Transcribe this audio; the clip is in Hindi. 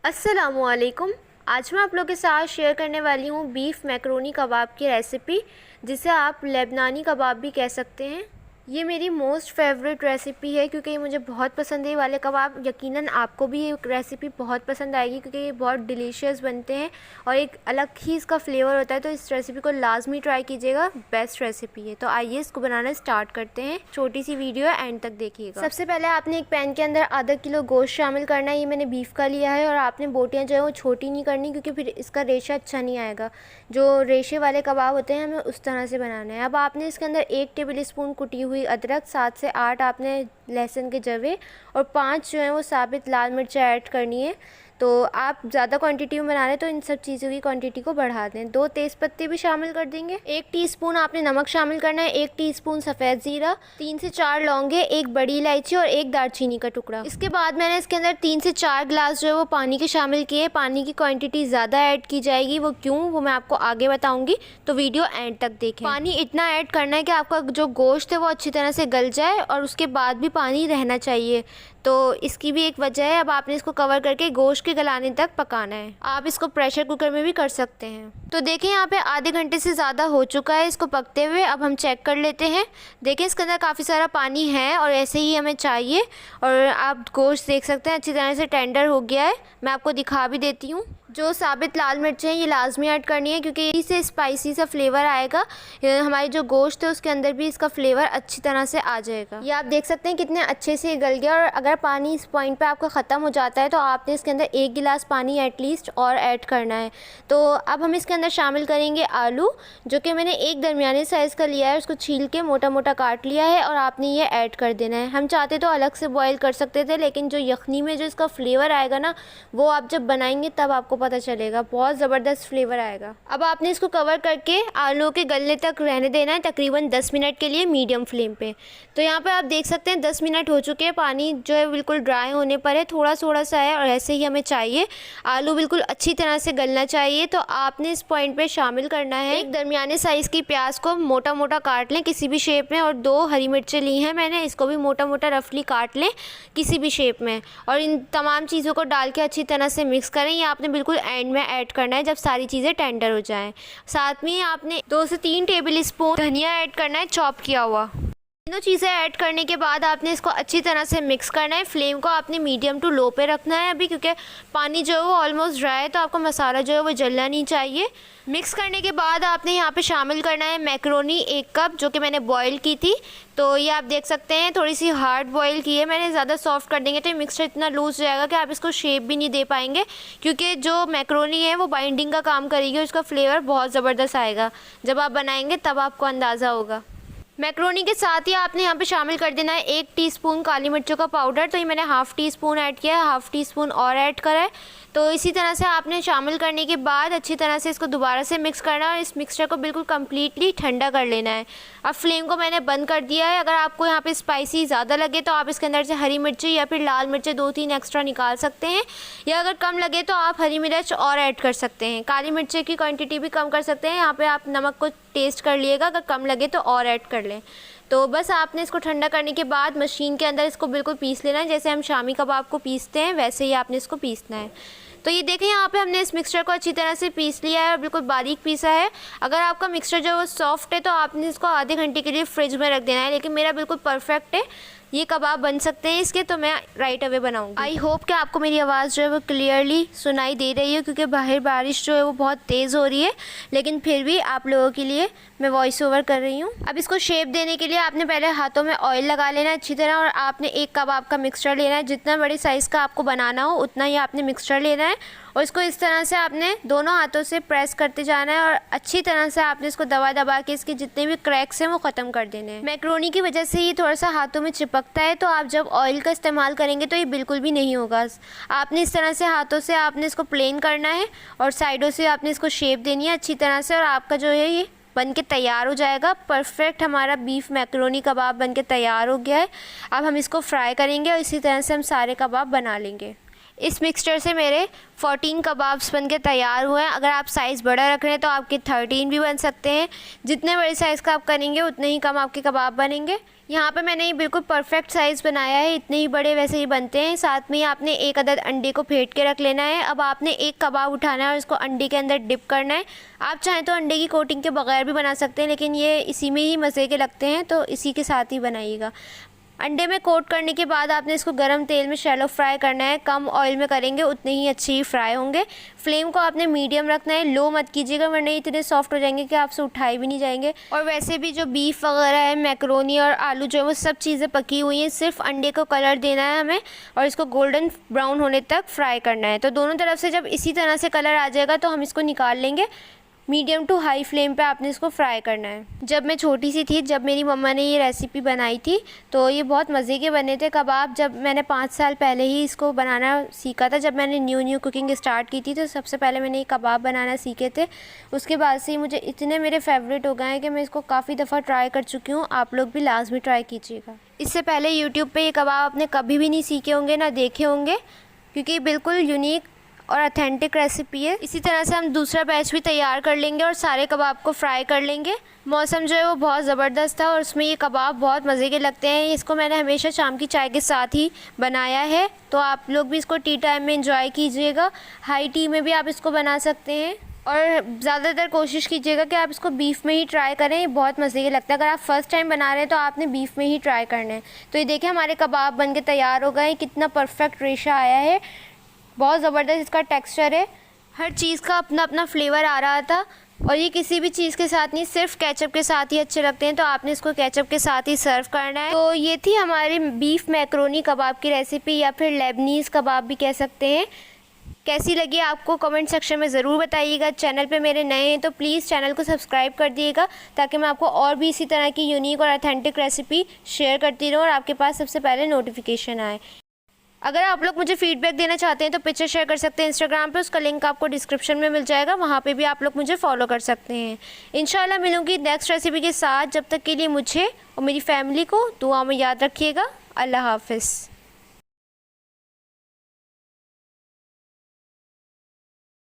अस्सलामुअलैकुम। आज मैं आप लोगों के साथ शेयर करने वाली हूँ बीफ मैकरोनी कबाब की रेसिपी, जिसे आप लेबनानी कबाब भी कह सकते हैं। ये मेरी मोस्ट फेवरेट रेसिपी है क्योंकि ये मुझे बहुत पसंद है। ये वाले कबाब यकीनन आपको भी ये रेसिपी बहुत पसंद आएगी क्योंकि ये बहुत डिलीशियस बनते हैं और एक अलग ही इसका फ्लेवर होता है। तो इस रेसिपी को लाजमी ट्राई कीजिएगा, बेस्ट रेसिपी है। तो आइए इसको बनाना स्टार्ट करते हैं। छोटी सी वीडियो है, एंड तक देखिएगा। सबसे पहले आपने एक पैन के अंदर आधा किलो गोश्त शामिल करना है। ये मैंने बीफ का लिया है और आपने बोटियाँ जो है वो छोटी नहीं करनी क्योंकि फिर इसका रेशा अच्छा नहीं आएगा। जो रेशे वाले कबाब होते हैं हमें उस तरह से बनाना है। अब आपने इसके अंदर 1 टेबल स्पून कुटी हुई अदरक, 7 से 8 आपने लहसुन के जवे और 5 जो है वो साबित लाल मिर्च ऐड करनी है। तो आप ज़्यादा क्वांटिटी में बना रहे हैं तो इन सब चीज़ों की क्वांटिटी को बढ़ा दें। 2 तेज़पत्ते भी शामिल कर देंगे। 1 टीस्पून आपने नमक शामिल करना है, 1 टीस्पून सफ़ेद ज़ीरा, 3 से 4 लौंगे, 1 बड़ी इलायची और 1 दालचीनी का टुकड़ा। इसके बाद मैंने इसके अंदर 3 से 4 गिलास जो है वो पानी के शामिल किए। पानी की क्वांटिटी ज़्यादा ऐड की जाएगी, वो क्यों वो मैं आपको आगे बताऊँगी, तो वीडियो एंड तक देखें। पानी इतना ऐड करना है कि आपका जो गोश्त है वो अच्छी तरह से गल जाए और उसके बाद भी पानी रहना चाहिए। तो इसकी भी एक वजह है। अब आपने इसको कवर करके गोश्त के गलाने तक पकाना है। आप इसको प्रेशर कुकर में भी कर सकते हैं। तो देखें यहाँ पे आधे घंटे से ज़्यादा हो चुका है इसको पकते हुए। अब हम चेक कर लेते हैं। देखें इसके अंदर काफ़ी सारा पानी है और ऐसे ही हमें चाहिए। और आप गोश्त देख सकते हैं अच्छी तरह से टेंडर हो गया है। मैं आपको दिखा भी देती हूँ। जो साबित लाल मिर्चें हैं ये लाजमी ऐड करनी है क्योंकि इससे स्पाइसी सा फ्लेवर आएगा। हमारी जो गोश्त है उसके अंदर भी इसका फ्लेवर अच्छी तरह से आ जाएगा। ये आप देख सकते हैं कितने अच्छे से गल गया। और अगर पानी इस पॉइंट पे आपका ख़त्म हो जाता है तो आपने इसके अंदर 1 गिलास पानी एटलीस्ट और ऐड करना है। तो अब हम इसके अंदर शामिल करेंगे आलू, जो कि मैंने एक दरमियाने साइज़ का लिया है। उसको छील के मोटा मोटा काट लिया है और आपने ये ऐड कर देना है। हम चाहते तो अलग से बॉयल कर सकते थे, लेकिन जो यखनी में जो इसका फ्लेवर आएगा ना, वो आप जब बनाएंगे तब आपको पता चलेगा, बहुत ज़बरदस्त फ्लेवर आएगा। अब आपने इसको कवर करके आलू के गलने तक रहने देना है, तकरीबन 10 मिनट के लिए मीडियम फ्लेम पे। तो यहाँ पे आप देख सकते हैं 10 मिनट हो चुके हैं। पानी जो है बिल्कुल ड्राई होने पर है, थोड़ा थोड़ा सा है और ऐसे ही हमें चाहिए। आलू बिल्कुल अच्छी तरह से गलना चाहिए। तो आपने इस पॉइंट पे शामिल करना है एक दरमियाने साइज़ की प्याज को मोटा मोटा काट लें किसी भी शेप में, और 2 हरी मिर्चें ली हैं मैंने, इसको भी मोटा मोटा रफली काट लें किसी भी शेप में। और इन तमाम चीज़ों को डाल के अच्छी तरह से मिक्स करें। ये आपने बिल्कुल एंड में ऐड करना है जब सारी चीज़ें टेंडर हो जाएं। साथ में आपने 2 से 3 टेबल स्पून धनिया ऐड करना है, चॉप किया हुआ। तीनों चीज़ें ऐड करने के बाद आपने इसको अच्छी तरह से मिक्स करना है। फ्लेम को आपने मीडियम टू लो पे रखना है अभी, क्योंकि पानी जो है वो ऑलमोस्ट ड्राई है, तो आपका मसाला जो है वो जलना नहीं चाहिए। मिक्स करने के बाद आपने यहाँ पे शामिल करना है मैकरोनी 1 कप, जो कि मैंने बॉईल की थी। तो ये आप देख सकते हैं थोड़ी सी हार्ड बॉईल की है मैंने। ज़्यादा सॉफ्ट कर देंगे तो ये मिक्सचर इतना लूज़ हो जाएगा कि आप इसको शेप भी नहीं दे पाएंगे, क्योंकि जो मैकरोनी है वो बाइंडिंग का काम करेगी और इसका फ्लेवर बहुत ज़बरदस्त आएगा। जब आप बनाएंगे तब आपको अंदाज़ा होगा। मैक्रोनी के साथ ही आपने यहाँ पे शामिल कर देना है 1 टीस्पून काली मिर्चों का पाउडर। तो ये मैंने हाफ़ टी स्पून ऐड किया है, हाफ़ टी स्पून और ऐड करा है। तो इसी तरह से आपने शामिल करने के बाद अच्छी तरह से इसको दोबारा से मिक्स करना है और इस मिक्सचर को बिल्कुल कम्प्लीटली ठंडा कर लेना है। अब फ्लेम को मैंने बंद कर दिया है। अगर आपको यहाँ पे स्पाइसी ज़्यादा लगे तो आप इसके अंदर से हरी मिर्ची या फिर लाल मिर्चें 2-3 एक्स्ट्रा निकाल सकते हैं, या अगर कम लगे तो आप हरी मिर्च और ऐड कर सकते हैं। काली मिर्ची की क्वान्टिटी भी कम कर सकते हैं। यहाँ पर आप नमक को टेस्ट कर लिएगा, अगर कम लगे तो और ऐड कर लें। तो बस आपने इसको ठंडा करने के बाद मशीन के अंदर इसको बिल्कुल पीस लेना है। जैसे हम शामी कबाब को पीसते हैं वैसे ही आपने इसको पीसना है। तो ये देखें यहाँ पे हमने इस मिक्सचर को अच्छी तरह से पीस लिया है और बिल्कुल बारीक पीसा है। अगर आपका मिक्सचर जो है वो सॉफ्ट है तो आपने इसको आधे घंटे के लिए फ्रिज में रख देना है, लेकिन मेरा बिल्कुल परफेक्ट है। ये कबाब बन सकते हैं इसके, तो मैं राइट अवे बनाऊंगी। आई होप कि आपको मेरी आवाज़ जो है वो क्लियरली सुनाई दे रही है, क्योंकि बाहर बारिश जो है वो बहुत तेज़ हो रही है, लेकिन फिर भी आप लोगों के लिए मैं वॉइस ओवर कर रही हूँ। अब इसको शेप देने के लिए आपने पहले हाथों में ऑयल लगा लेना है अच्छी तरह, और आपने 1 कबाब का मिक्सचर लेना है। जितना बड़े साइज़ का आपको बनाना हो उतना ही आपने मिक्सचर लेना है और इसको इस तरह से आपने दोनों हाथों से प्रेस करते जाना है और अच्छी तरह से आपने इसको दबा दबा के इसके जितने भी क्रैक्स हैं वो ख़त्म कर देने हैं। मैक्रोनी की वजह से ये थोड़ा सा हाथों में चिपकता है, तो आप जब ऑयल का इस्तेमाल करेंगे तो ये बिल्कुल भी नहीं होगा। आपने इस तरह से हाथों से आपने इसको प्लेन करना है और साइडों से आपने इसको शेप देनी है अच्छी तरह से, और आपका जो है ये बन के तैयार हो जाएगा। परफेक्ट हमारा बीफ मैक्रोनी कबाब बन के तैयार हो गया है। अब हम इसको फ्राई करेंगे और इसी तरह से हम सारे कबाब बना लेंगे। इस मिक्सचर से मेरे 14 कबाब्स बन के तैयार हुए हैं। अगर आप साइज़ बड़ा रख रहे हैं तो आपके 13 भी बन सकते हैं। जितने बड़े साइज़ का आप करेंगे उतने ही कम आपके कबाब बनेंगे। यहाँ पे मैंने ये बिल्कुल परफेक्ट साइज़ बनाया है, इतने ही बड़े वैसे ही बनते हैं। साथ में ही आपने एक अदद अंडे को फेंट के रख लेना है। अब आपने एक कबाब उठाना है और इसको अंडे के अंदर डिप करना है। आप चाहें तो अंडे की कोटिंग के बगैर भी बना सकते हैं, लेकिन ये इसी में ही मज़े के लगते हैं, तो इसी के साथ ही बनाइएगा। अंडे में कोट करने के बाद आपने इसको गरम तेल में शैलो फ्राई करना है। कम ऑयल में करेंगे उतने ही अच्छे ही फ्राई होंगे। फ्लेम को आपने मीडियम रखना है, लो मत कीजिएगा वरना इतने सॉफ्ट हो जाएंगे कि आपसे उठाए भी नहीं जाएंगे। और वैसे भी जो बीफ वगैरह है, मैक्रोनी और आलू जो है वो सब चीज़ें पकी हुई हैं, सिर्फ अंडे को कलर देना है हमें और इसको गोल्डन ब्राउन होने तक फ्राई करना है। तो दोनों तरफ से जब इसी तरह से कलर आ जाएगा तो हम इसको निकाल लेंगे। मीडियम टू हाई फ्लेम पे आपने इसको फ्राई करना है। जब मैं छोटी सी थी, जब मेरी मम्मा ने ये रेसिपी बनाई थी तो ये बहुत मज़े के बने थे कबाब। जब मैंने 5 साल पहले ही इसको बनाना सीखा था, जब मैंने न्यू कुकिंग स्टार्ट की थी तो सबसे पहले मैंने ये कबाब बनाना सीखे थे। उसके बाद से ही मुझे इतने मेरे फेवरेट हो गए हैं कि मैं इसको काफ़ी दफ़ा ट्राई कर चुकी हूँ। आप लोग भी लाजमी ट्राई कीजिएगा। इससे पहले यूट्यूब पर ये कबाब आपने कभी भी नहीं सीखे होंगे, ना देखे होंगे, क्योंकि बिल्कुल यूनिक और ऑथेंटिक रेसिपी है। इसी तरह से हम दूसरा बैच भी तैयार कर लेंगे और सारे कबाब को फ्राई कर लेंगे। मौसम जो है वो बहुत ज़बरदस्त था और उसमें ये कबाब बहुत मज़े के लगते हैं। इसको मैंने हमेशा शाम की चाय के साथ ही बनाया है, तो आप लोग भी इसको टी टाइम में एंजॉय कीजिएगा। हाई टी में भी आप इसको बना सकते हैं और ज़्यादातर कोशिश कीजिएगा कि आप इसको बीफ में ही ट्राई करें, ये बहुत मज़े के लगता है। अगर आप फ़र्स्ट टाइम बना रहे हैं तो आपने बीफ में ही ट्राई करना है। तो ये देखिए हमारे कबाब बन के तैयार हो गए। कितना परफेक्ट रेशा आया है, बहुत ज़बरदस्त इसका टेक्सचर है। हर चीज़ का अपना अपना फ्लेवर आ रहा था और ये किसी भी चीज़ के साथ नहीं, सिर्फ केचप के साथ ही अच्छे लगते हैं, तो आपने इसको केचप के साथ ही सर्व करना है। तो ये थी हमारी बीफ मैक्रोनी कबाब की रेसिपी, या फिर लेबनीज़ कबाब भी कह सकते हैं। कैसी लगी आपको कमेंट सेक्शन में ज़रूर बताइएगा। चैनल पे मेरे नए हैं तो प्लीज़ चैनल को सब्सक्राइब कर दिएगा, ताकि मैं आपको और भी इसी तरह की यूनिक और ऑथेंटिक रेसिपी शेयर करती रहूँ और आपके पास सबसे पहले नोटिफिकेशन आए। अगर आप लोग मुझे फीडबैक देना चाहते हैं तो पिक्चर शेयर कर सकते हैं इंस्टाग्राम पे, उसका लिंक आपको डिस्क्रिप्शन में मिल जाएगा, वहाँ पे भी आप लोग मुझे फॉलो कर सकते हैं। इंशाल्लाह मिलूंगी नेक्स्ट रेसिपी के साथ। जब तक के लिए मुझे और मेरी फैमिली को दुआ में याद रखिएगा। अल्लाह हाफ़िज़।